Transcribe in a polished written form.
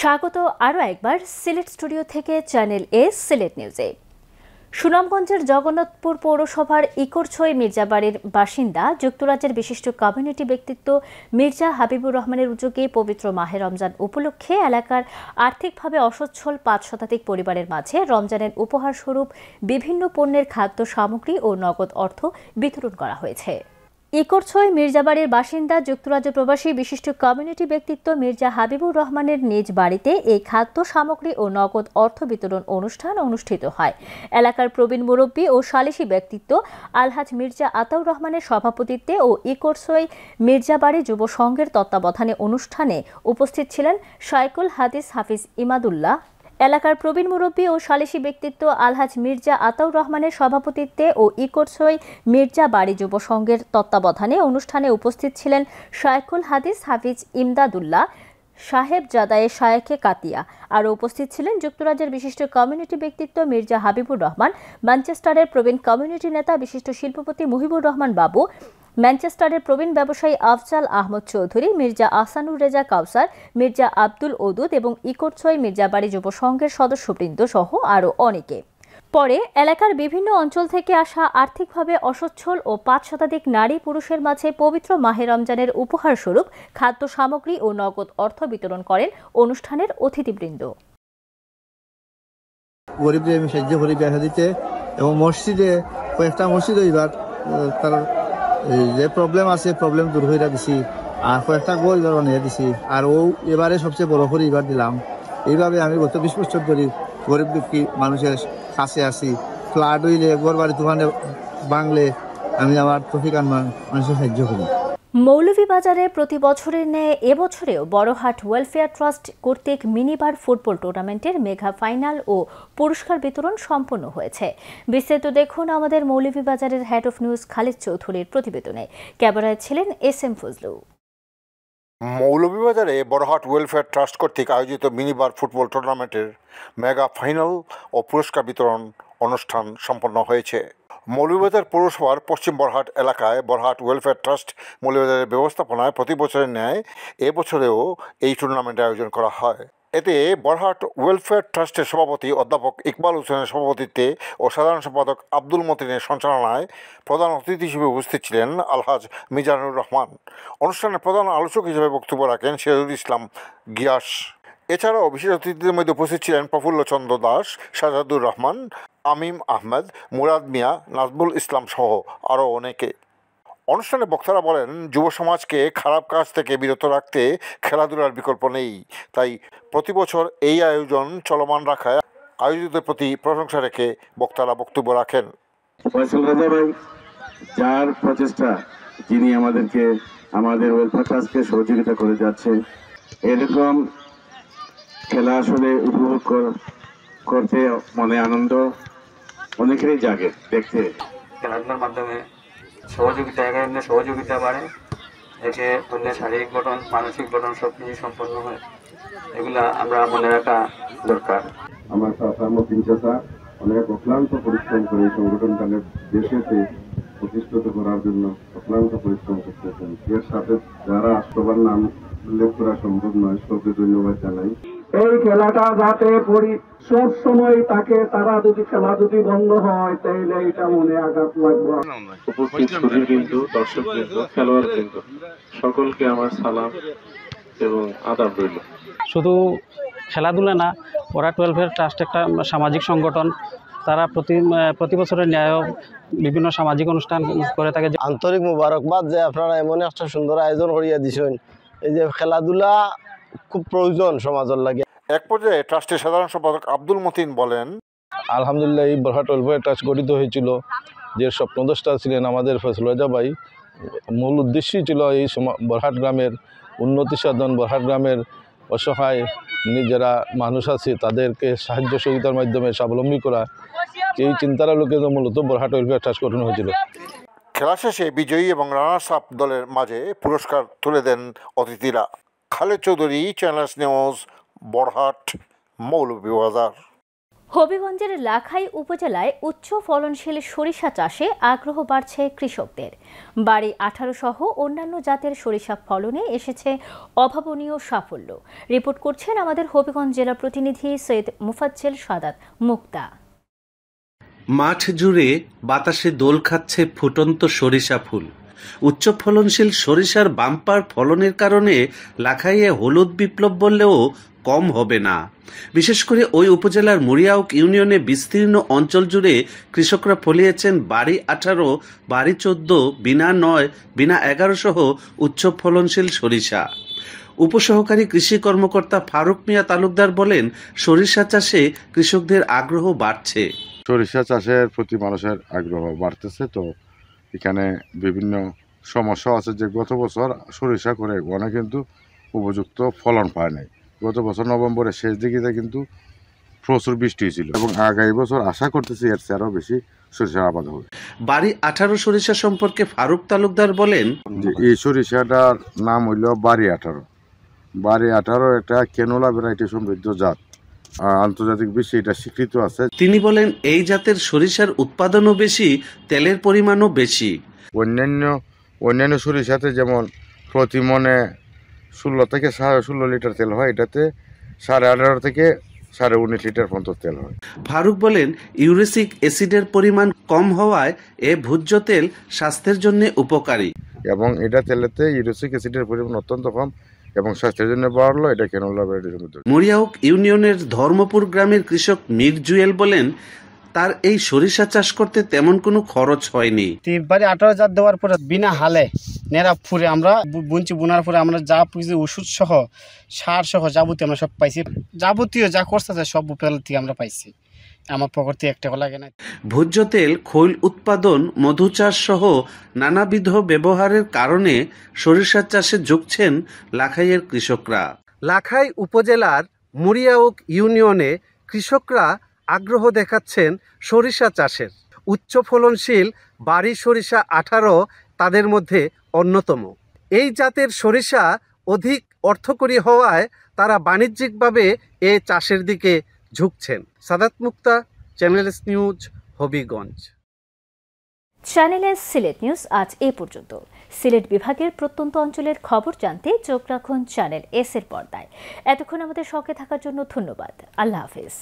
স্বাগত আরও একবার সিলেট স্টুডিও থেকে চ্যানেল এ সিলেট নিউজে। সুনামগঞ্জের জগন্নাথপুর পৌরসভার ইকরছই মির্জাবাড়ির বাসিন্দা যুক্তরাজ্যের বিশিষ্ট কমিউনিটি ব্যক্তিত্ব মির্জা হাবিবুর রহমানের উদ্যোগে পবিত্র মাহে রমজান উপলক্ষে এলাকার আর্থিকভাবে অসচ্ছল ৫ শতাধিক পরিবারের মাঝে রমজানের উপহার স্বরূপ বিভিন্ন পণ্যের খাদ্য সামগ্রী ও নগদ অর্থ বিতরণ করা হয়েছে। ইকরছই মির্জাবাড়ির বাসিন্দা যুক্তরাজ্য প্রবাসী বিশিষ্ট কমিউনিটি ব্যক্তিত্ব মির্জা হাবিবুর রহমানের নিজ বাড়িতে এই খাদ্য সামগ্রী ও নগদ অর্থ বিতরণ অনুষ্ঠান অনুষ্ঠিত হয়। এলাকার প্রবীণ মুরব্বী ও সালিসি ব্যক্তিত্ব আলহাজ মির্জা আতাউর রহমানের সভাপতিত্বে ও ইকরছই মির্জাবাড়ি যুব সংঘের তত্ত্বাবধানে অনুষ্ঠানে উপস্থিত ছিলেন শায়কুল হাদিস হাফিজ ইমাদুল্লাহ। এলাকার প্রবীণ মুরব্বী ও সালিসি ব্যক্তিত্ব আলহাজ মির্জা আতাউর রহমানের সভাপতিত্বে ও ইকরছই মির্জা বাড়ি যুব সংঘের তত্ত্বাবধানে অনুষ্ঠানে উপস্থিত ছিলেন শায়কুল হাদিস হাফিজ ইমদাদুল্লাহ, সাহেব জাদায়ে শায়েখে কাতিয়া। আরও উপস্থিত ছিলেন যুক্তরাজ্যের বিশিষ্ট কমিউনিটি ব্যক্তিত্ব মির্জা হাবিবুর রহমান, ম্যানচেস্টারের প্রবীণ কমিউনিটি নেতা বিশিষ্ট শিল্পপতি মুহিবুর রহমান বাবু, ম্যানচেস্টারের প্রবীণ ব্যবসায়ী আফজাল আহমদ চৌধুরী, মির্জা আহসানুর রেজা কাউসার, মির্জা আব্দুল ওদুদ এবং ইকরছই মির্জাবাড়ি যুব সংঘের সদস্যবৃন্দ সহ আরও অনেকে। পরে এলাকার বিভিন্ন অঞ্চল থেকে আসা আর্থিকভাবে অসচ্ছল ও ৫ শতাধিক নারী পুরুষের মাঝে পবিত্র মাহে রমজানের উপহার স্বরূপ খাদ্য সামগ্রী ও নগদ অর্থ বিতরণ করেন অনুষ্ঠানের অতিথিবৃন্দ। গরিবদের আমি সাহায্য করি ব্যবসা দিতে এবং মসজিদে কয়েকটা মসজিদ এবার তার যে প্রবলেম আছে প্রবলেম দূর হয়ে দিছি আর কয়েকটা গোল এবার বানিয়ে দিছি আর এবারে সবচেয়ে বড় করে এবার দিলাম। এইভাবে আমি গত ২০ বছর ধরে গরিব দুঃখী মানুষের কাছে আসি। ফ্লাড হইলে ঘর বাড়ি তুফানে বাংলে আমি আমার তফিকান মানুষের সাহায্য করি। মৌলভীবাজারে প্রতি বছরের ন্যায় এবছরেও বড়হাট ওয়েলফেয়ার ট্রাস্ট কর্তৃক মিনিবার ফুটবল টুর্নামেন্টের মেগা ফাইনাল ও পুরস্কার বিতরণ সম্পন্ন হয়েছে। বিস্তারিত দেখুন আমাদের মৌলভীবাজারের হেড অফ নিউজ খালিদ চৌধুরীর প্রতিবেদনে। ক্যামেরায় ছিলেন SM Fazlu. মৌলভীবাজারে Barahat welfare trust কর্তৃক আয়োজিত মিনিবার ফুটবল টুর্নামেন্টের মেগা ফাইনাল ও পুরস্কার বিতরণ অনুষ্ঠান সম্পন্ন হয়েছে। মৌলভীবাজার পৌরসভার পশ্চিম বড়হাট এলাকায় বড়হাট ওয়েলফেয়ার ট্রাস্ট মৌলভীবাজারের ব্যবস্থাপনায় প্রতি বছরের ন্যায় এবছরেও এই টুর্নামেন্টের আয়োজন করা হয়। এতে বড়হাট ওয়েলফেয়ার ট্রাস্টের সভাপতি অধ্যাপক ইকবাল হোসেনের সভাপতিত্বে ও সাধারণ সম্পাদক আব্দুল মতিনের সঞ্চালনায় প্রধান অতিথি হিসেবে উপস্থিত ছিলেন আলহাজ মিজানুর রহমান। অনুষ্ঠানে প্রধান আলোচক হিসেবে বক্তব্য রাখেন সিরাজুল ইসলাম গিয়াস। এছাড়াও বিশেষ অতিথিদের মধ্যে উপস্থিত ছিলেন প্রফুল্লচন্দ্র দাস, শাহজাদুর রহমান, আমিম আহমেদ, মুরাদ মিয়া, নাজমুল ইসলাম সহ আরও অনেকে। অনুষ্ঠানে বক্তারা বলেন, যুব সমাজকে খারাপ কাজ থেকে বিরত রাখতে খেলাধুলার বিকল্প নেই, তাই প্রতি বছর এই আয়োজন চলমান রাখায় আয়োজিতের প্রতি প্রশংসা রেখে বক্তারা বক্তব্য রাখেন। ফয়সাল রাজা ভাই যার প্রচেষ্টা, যিনি আমাদের ওয়েলফেয়ার ট্রাস্টকে সহযোগিতা করে যাচ্ছে, এরকম খেলা আসলে উপভোগ করতে মনে আনন্দ অনেকেরই জাগে দেখতে। খেলাধুলার মাধ্যমে সহযোগিতা বাড়ে, এতে অন্যের শারীরিক গঠন, মানসিক গঠন সব কিছু সম্পন্ন হয়। এগুলা আমরা মনে রাখা দরকার। আমার মতিন চাচা অনেক অক্লান্ত পরিশ্রম করে এই সংগঠনটাকে দেশেতে প্রতিষ্ঠিত করার জন্য অক্লান্ত পরিশ্রম করতেছেন। এর সাথে যারা সবার নাম উল্লেখ করা সম্ভব নয়, সবকে ধন্যবাদ জানাই। এই খেলাটা যাতে সব সময় তাকে তারা যদি খেলা বন্ধ হয় তাহলে এটা মনে আঘাত লাগবে। উপস্থিত কিন্তু দর্শক কিন্তু খেলোয়াড় কিন্তু সকলকে আমার সালাম এবং আদাব রইল। শুধু খেলাধুলা না, বড়হাট ওয়েলফেয়ার ট্রাস্ট একটা সামাজিক সংগঠন। তারা প্রতি বছরের ন্যায় বিভিন্ন সামাজিক অনুষ্ঠান করে থাকে। আন্তরিক মুবারকবাদ যে আপনারা এমন একটা সুন্দর আয়োজন করিয়া দিছেন। এই যে খেলাধুলা খুব প্রয়োজন সমাজের লাগে। এক পর্যায়ে ট্রাস্টের সাধারণ সম্পাদক আব্দুল মতিন বলেন, আলহামদুলিল্লাহ এই বড়হাট ওয়েলফেয়ার ট্রাস্ট গঠিত হয়েছিল, যে স্বপ্নদ্রষ্টা ছিলেন আমাদের ফয়সাল রাজা ভাই। মূল উদ্দেশ্যই ছিল এই বড়হাট গ্রামের উন্নতি সাধন, বড়হাট গ্রামের অসহায় যারা মানুষ আছে তাদেরকে সাহায্য সহযোগিতার মাধ্যমে স্বাবলম্বী করা। এই চিন্তার আলোকে মূলত বড়হাট ওয়েলফেয়ার ট্রাস্ট গঠন হয়েছিল। খেলা শেষে বিজয়ী এবং রানার্স আপ দলের মাঝে পুরস্কার তুলে দেন অতিথিরা। Khalid Chowdhury, channel news, Borohat, Moulvibazar. হবিগঞ্জের লাখাই উপজেলায় উচ্চ ফলনশীল সরিষা চাষে আগ্রহ বাড়ছে কৃষকদের। বাড়ি 18 সহ অন্যান্য জাতের সরিষা ফলনে এসেছে অভাবনীয় সাফল্য। রিপোর্ট করছেন আমাদের হবিগঞ্জ জেলা প্রতিনিধি সৈয়দ মুফাজ্জল সাদাত মুক্তা। মাঠ জুড়ে বাতাসে দোল খাচ্ছে ফুটন্ত সরিষা ফুল। উচ্চ ফলনশীল সরিষার বাম্পার ফলনের কারণে লাখাইয়ে হলুদ বিপ্লব বললেও কম হবে না। বিশেষ করে ওই উপজেলার মুড়িয়াউক ইউনিয়নে বিস্তীর্ণ অঞ্চল জুড়ে কৃষকরা ফলিয়েছেন বাড়ি 18, বাড়ি 14, বিনা 9, বিনা 11 সহ উচ্চ ফলনশীল সরিষা। উপসহকারী কৃষি কর্মকর্তা ফারুক মিয়া তালুকদার বলেন, সরিষা চাষে কৃষকদের আগ্রহ বাড়ছে। সরিষা চাষের প্রতি মানুষের আগ্রহ বাড়তেছে। তো এখানে বিভিন্ন সমস্যা আছে যে গত বছর সরিষা করে অনেক কিন্তু উপযুক্ত ফলন পায় নাই। গত বছর নভেম্বরের শেষ দিকে কিন্তু প্রচুর বৃষ্টি হয়েছিল এবং আগামী বছর আশা করতেছি এর চেয়ে আরও বেশি সরিষার আবাদ হবে। বাড়ি 18 সরিষা সম্পর্কে ফারুক তালুকদার বলেন যে এই সরিষাটার নাম হইল বাড়ি 18। বাড়ি 18 একটা ক্যানোলা ভ্যারাইটি সমৃদ্ধ জাত, আন্তর্জাতিক বিশ্বে এটা স্বীকৃত আছে। তিনি বলেন, এই জাতের সরিষার উৎপাদনও বেশি, তেলের পরিমাণও বেশি। অন্যান্য সরিষাতে যেমন প্রতি মনে 16 থেকে 16.5 লিটার তেল হয়, এটাতে 18.5 থেকে 19.5 লিটার পর্যন্ত তেল হয়। ফারুক বলেন, ইউরেসিক অ্যাসিডের পরিমাণ কম হওয়ায় এ ভোজ্য তেল স্বাস্থ্যের জন্য উপকারী এবং এটা তেলেতে ইউরেসিক অ্যাসিডের পরিমাণ অত্যন্ত কম এবং স্বাস্থ্যের জন্য বাড়লো। এটা ক্যানোলা ভ্যারাইটির মধ্যে। মুড়িয়াউক ইউনিয়নের ধর্মপুর গ্রামের কৃষক মীর জুয়েল বলেন, তার এই সরিষা চাষ করতে তেমন কোনো খরচ হয়নি। 18 জাত দেওয়ার পরে বিনা হালে নেড়া ফুরে আমরা বুনছি, বোনার পরে আমরা যা ওষুধ সহ সার সহ যাবতীয় আমরা সব পাইছি। যাবতীয় যা করতে সব উপজেলা থেকে আমরা পাইছি। আমার পকেট থেকে একটা লাগে না। ভোজ্য তেল, খৈল উৎপাদন, মধু চাষ সহ নানাবিধ ব্যবহারের কারণে সরিষা চাষে ঝুঁকছেন লাখাইয়ের কৃষকরা। লাখাই উপজেলার মুড়িয়াউক ইউনিয়নে কৃষকরা আগ্রহ দেখাচ্ছেন সরিষা চাষের। উচ্চ ফলনশীল বাড়ি সরিষা 18 তাদের মধ্যে অন্যতম। এই জাতের সরিষা অধিক অর্থকরী হওয়ায় তারা বাণিজ্যিকভাবে এ চাষের দিকে ঝুঁকছেন। Sadat Mukta, channel S news, Habiganj. Channel S Sylhet news আজ এ পর্যন্ত। সিলেট বিভাগের প্রত্যন্ত অঞ্চলের খবর জানতে চোখ রাখুন চ্যানেল এস এর পর্দায়। এতক্ষণ আমাদের সঙ্গে থাকার জন্য ধন্যবাদ। আল্লাহ হাফেজ।